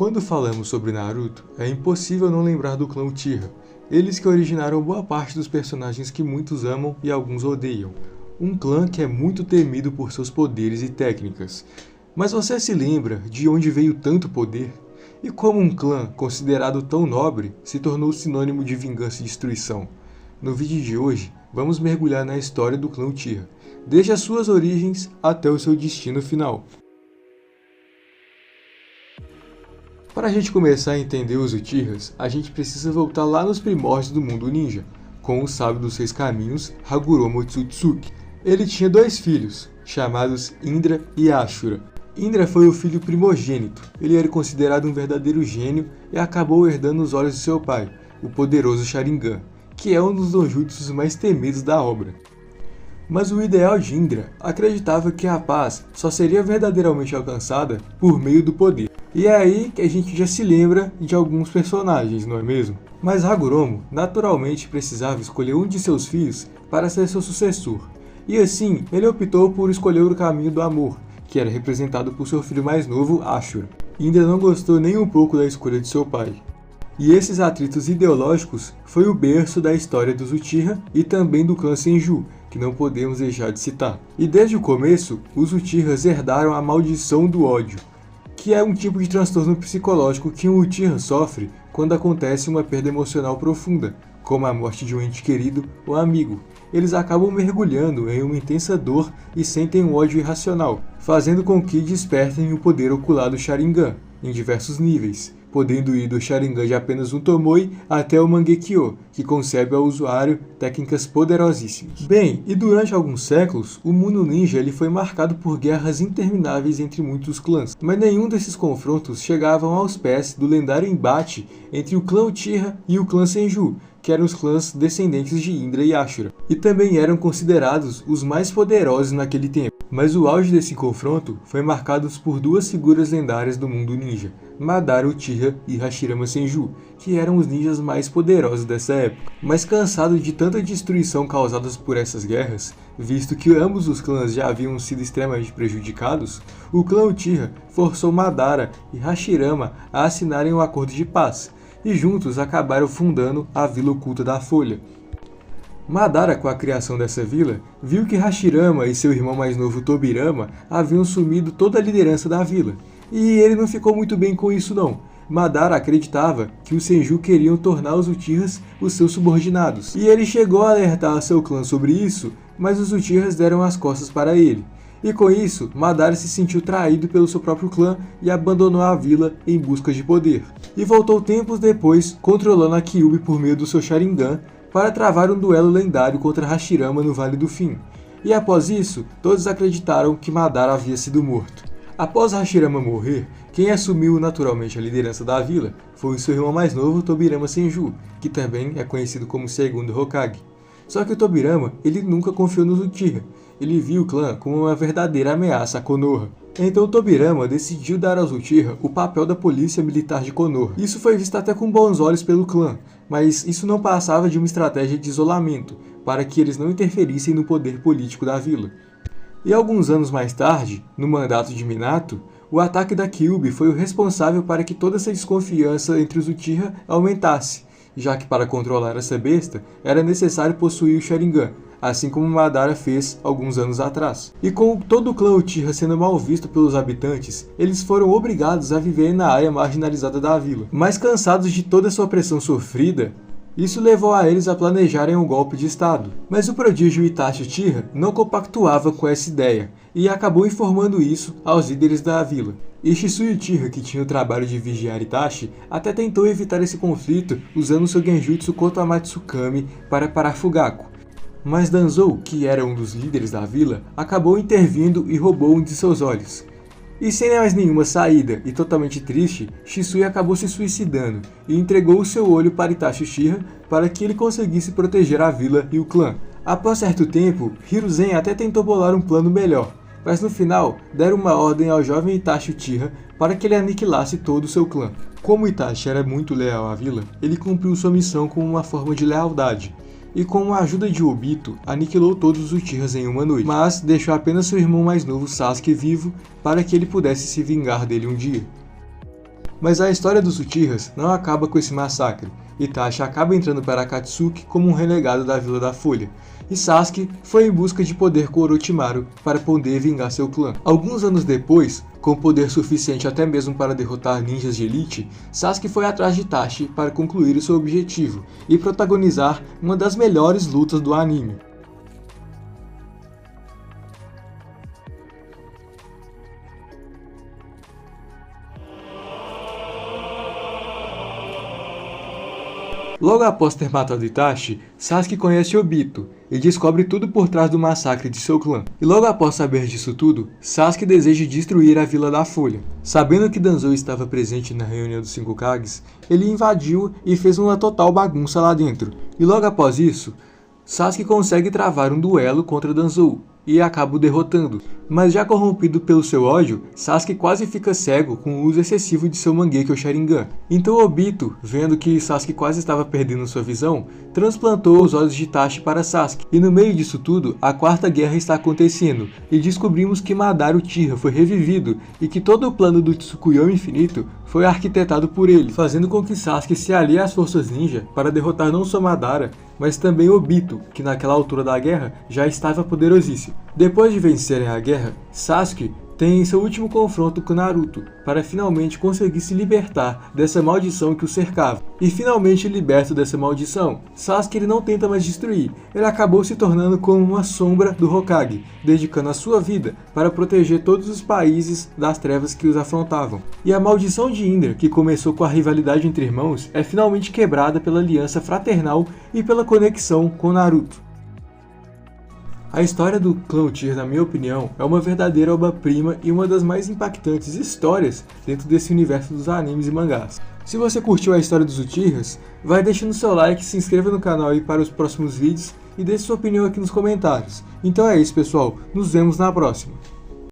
Quando falamos sobre Naruto, é impossível não lembrar do clã Uchiha, eles que originaram boa parte dos personagens que muitos amam e alguns odeiam. Um clã que é muito temido por seus poderes e técnicas. Mas você se lembra de onde veio tanto poder? E como um clã considerado tão nobre se tornou sinônimo de vingança e destruição? No vídeo de hoje, vamos mergulhar na história do clã Uchiha, desde as suas origens até o seu destino final. Para a gente começar a entender os Uchihas, a gente precisa voltar lá nos primórdios do mundo ninja, com o sábio dos 6 caminhos, Haguro Mochizuki. Ele tinha 2 filhos, chamados Indra e Ashura. Indra foi o filho primogênito, ele era considerado um verdadeiro gênio e acabou herdando os olhos de seu pai, o poderoso Sharingan, que é um dos dojutsus mais temidos da obra. Mas o ideal de Indra acreditava que a paz só seria verdadeiramente alcançada por meio do poder. E é aí que a gente já se lembra de alguns personagens, não é mesmo? Mas Hagoromo naturalmente precisava escolher um de seus filhos para ser seu sucessor. E assim, ele optou por escolher o caminho do amor, que era representado por seu filho mais novo, Ashura. Indra não gostou nem um pouco da escolha de seu pai. E esses atritos ideológicos foi o berço da história dos Uchiha e também do clã Senju, que não podemos deixar de citar. E desde o começo, os Uchihas herdaram a maldição do ódio, que é um tipo de transtorno psicológico que um Uchiha sofre quando acontece uma perda emocional profunda, como a morte de um ente querido ou amigo. Eles acabam mergulhando em uma intensa dor e sentem um ódio irracional, fazendo com que despertem o poder ocular do Sharingan, em diversos níveis, podendo ir do Sharingan de apenas um Tomoe até o Mangekyo, que concebe ao usuário técnicas poderosíssimas. Bem, e durante alguns séculos, o mundo ninja ele foi marcado por guerras intermináveis entre muitos clãs, mas nenhum desses confrontos chegavam aos pés do lendário embate entre o clã Uchiha e o clã Senju, que eram os clãs descendentes de Indra e Ashura, e também eram considerados os mais poderosos naquele tempo. Mas o auge desse confronto foi marcado por 2 figuras lendárias do mundo ninja, Madara Uchiha e Hashirama Senju, que eram os ninjas mais poderosos dessa época. Mas cansado de tanta destruição causada por essas guerras, visto que ambos os clãs já haviam sido extremamente prejudicados, o clã Uchiha forçou Madara e Hashirama a assinarem um acordo de paz, e juntos acabaram fundando a Vila Oculta da Folha. Madara, com a criação dessa vila, viu que Hashirama e seu irmão mais novo Tobirama haviam sumido toda a liderança da vila, e ele não ficou muito bem com isso não. Madara acreditava que os Senju queriam tornar os Uchihas os seus subordinados, e ele chegou a alertar seu clã sobre isso, mas os Uchihas deram as costas para ele. E com isso, Madara se sentiu traído pelo seu próprio clã e abandonou a vila em busca de poder. E voltou tempos depois, controlando a Kyuubi por meio do seu Sharingan, para travar um duelo lendário contra Hashirama no Vale do Fim. E após isso, todos acreditaram que Madara havia sido morto. Após Hashirama morrer, quem assumiu naturalmente a liderança da vila foi o seu irmão mais novo, Tobirama Senju, que também é conhecido como segundo Hokage. Só que o Tobirama, ele nunca confiou nos Uchiha. Ele viu o clã como uma verdadeira ameaça a Konoha. Então Tobirama decidiu dar aos Uchiha o papel da polícia militar de Konoha. Isso foi visto até com bons olhos pelo clã, mas isso não passava de uma estratégia de isolamento, para que eles não interferissem no poder político da vila. E alguns anos mais tarde, no mandato de Minato, o ataque da Kyuubi foi o responsável para que toda essa desconfiança entre os Uchiha aumentasse, já que para controlar essa besta era necessário possuir o Sharingan, assim como Madara fez alguns anos atrás. E com todo o clã Uchiha sendo mal visto pelos habitantes, eles foram obrigados a viver na área marginalizada da vila. Mas cansados de toda essa opressão sofrida, isso levou a eles a planejarem um golpe de estado. Mas o prodígio Itachi Uchiha não compactuava com essa ideia, e acabou informando isso aos líderes da vila. E Shisui Uchiha, que tinha o trabalho de vigiar Itachi, até tentou evitar esse conflito usando seu Genjutsu Kotoamatsukami para parar Fugaku. Mas Danzou, que era um dos líderes da vila, acabou intervindo e roubou um de seus olhos. E sem mais nenhuma saída e totalmente triste, Shisui acabou se suicidando e entregou o seu olho para Itachi Uchiha para que ele conseguisse proteger a vila e o clã. Após certo tempo, Hiruzen até tentou bolar um plano melhor, mas no final deram uma ordem ao jovem Itachi Uchiha para que ele aniquilasse todo o seu clã. Como Itachi era muito leal à vila, ele cumpriu sua missão como uma forma de lealdade, e com a ajuda de Obito, aniquilou todos os Uchihas em uma noite, mas deixou apenas seu irmão mais novo Sasuke vivo para que ele pudesse se vingar dele um dia. Mas a história dos Uchihas não acaba com esse massacre. Itachi acaba entrando para Akatsuki como um renegado da Vila da Folha, e Sasuke foi em busca de poder com Orochimaru para poder vingar seu clã. Alguns anos depois, com poder suficiente até mesmo para derrotar ninjas de elite, Sasuke foi atrás de Itachi para concluir o seu objetivo e protagonizar uma das melhores lutas do anime. Logo após ter matado Itachi, Sasuke conhece Obito e descobre tudo por trás do massacre de seu clã. E logo após saber disso tudo, Sasuke deseja destruir a Vila da Folha. Sabendo que Danzou estava presente na reunião dos 5 Kages, ele invadiu e fez uma total bagunça lá dentro. E logo após isso, Sasuke consegue travar um duelo contra Danzou e acaba o derrotando. Mas já corrompido pelo seu ódio, Sasuke quase fica cego com o uso excessivo de seu Mangekyo Sharingan. Então Obito, vendo que Sasuke quase estava perdendo sua visão, transplantou os olhos de Itachi para Sasuke. E no meio disso tudo, a Quarta Guerra está acontecendo, e descobrimos que Madara Uchiha foi revivido e que todo o plano do Tsukuyomi Infinito foi arquitetado por ele, fazendo com que Sasuke se alie às forças ninja para derrotar não só Madara, mas também Obito, que naquela altura da guerra já estava poderosíssimo. Depois de vencerem a guerra, Sasuke tem seu último confronto com Naruto, para finalmente conseguir se libertar dessa maldição que o cercava. E finalmente liberto dessa maldição, Sasuke ele não tenta mais destruir, ele acabou se tornando como uma sombra do Hokage, dedicando a sua vida para proteger todos os países das trevas que os afrontavam. E a maldição de Indra, que começou com a rivalidade entre irmãos, é finalmente quebrada pela aliança fraternal e pela conexão com Naruto. A história do clã Uchiha, na minha opinião, é uma verdadeira obra-prima e uma das mais impactantes histórias dentro desse universo dos animes e mangás. Se você curtiu a história dos Uchihas, vai deixando seu like, se inscreva no canal aí para os próximos vídeos e deixe sua opinião aqui nos comentários. Então é isso, pessoal, nos vemos na próxima.